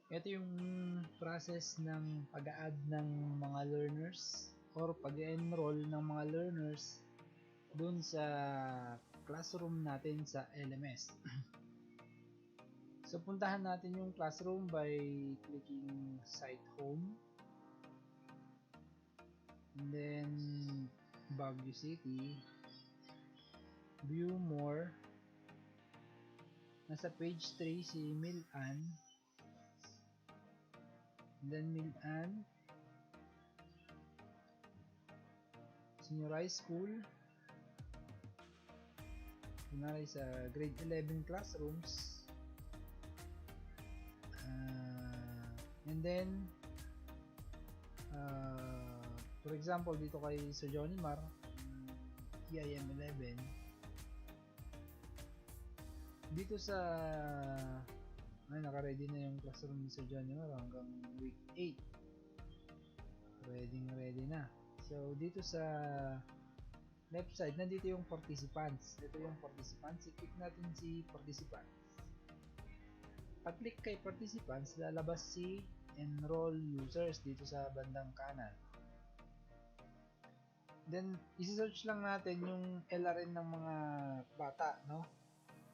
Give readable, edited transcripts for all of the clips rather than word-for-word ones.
Ito yung process ng pag-add ng mga learners or pag-enroll ng mga learners dun sa classroom natin sa LMS. So, puntahan natin yung classroom by clicking Site Home. And then, Baguio City. View More. Nasa page 3 si Milan. And then, Milan. Senior High School. Kunwari sa grade 11 classrooms. And then, for example, dito kay Sir Johnny Mar, EIM 11, dito sa naka-ready na yung classroom ni Sir Johnny Mar hanggang week 8. Ready na. So, dito sa left side, nandito yung participants. Ito yung participants. I-click natin si participants. Pag-click kay participants, lalabas si enroll users dito sa bandang kanan. Then, isi-search lang natin yung LRN ng mga bata, no?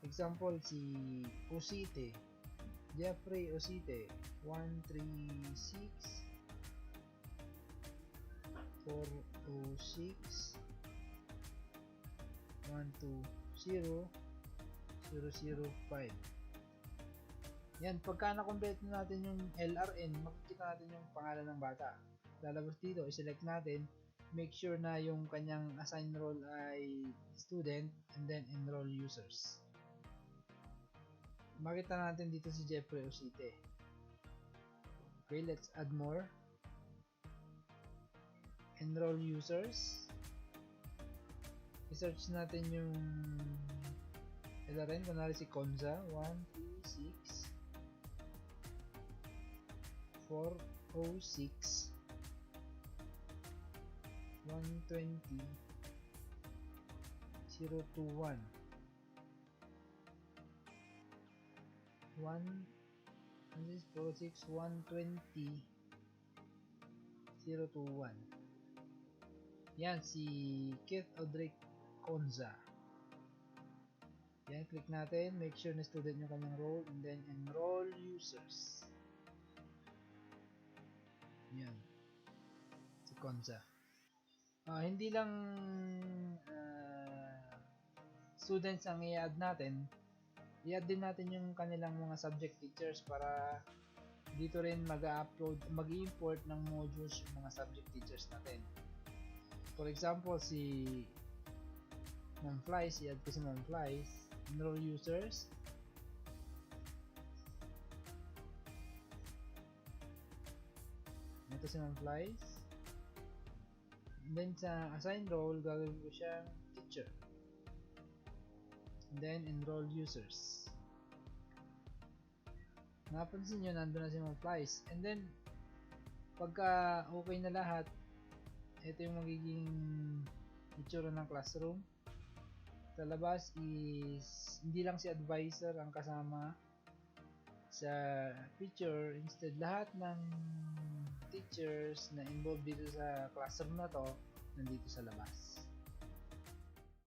Example, si Osite. Jeffrey Osite. 136 406 120 005. Yan, pagka na-complete natin yung LRN, makikita natin yung pangalan ng bata. Lalabas dito, i-select natin, make sure na yung kanyang assign role ay student, and then enroll users. Makita natin dito si Jeffrey Osite. Okay, let's add more. Enroll users. I-search natin yung LRN, kunwari si Konza, 136 406 120 021 406 120 021. Yan, si Keith Audrey Konza. Yan, click natin, make sure na student yung kanyang role, and then enroll users. Yan, si Konza. Hindi lang students ang i-add natin, i-add din natin yung kanilang mga subject teachers para dito rin mag-upload, mag-import ng modules yung mga subject teachers natin. For example, si Ma'am Flies, i-add ko si Ma'am Flies, enroll users. Ito si Ma'am Flies. And then sa assign role, gagawin ko siyang teacher. And then enroll users. Napansin nyo, nandun na si Ma'am Flies. And then, pagka okay na lahat, ito yung magiging itsura ng classroom. Sa labas is hindi lang si advisor ang kasama sa picture, instead lahat ng teachers na involved dito sa classroom na to nandito sa labas.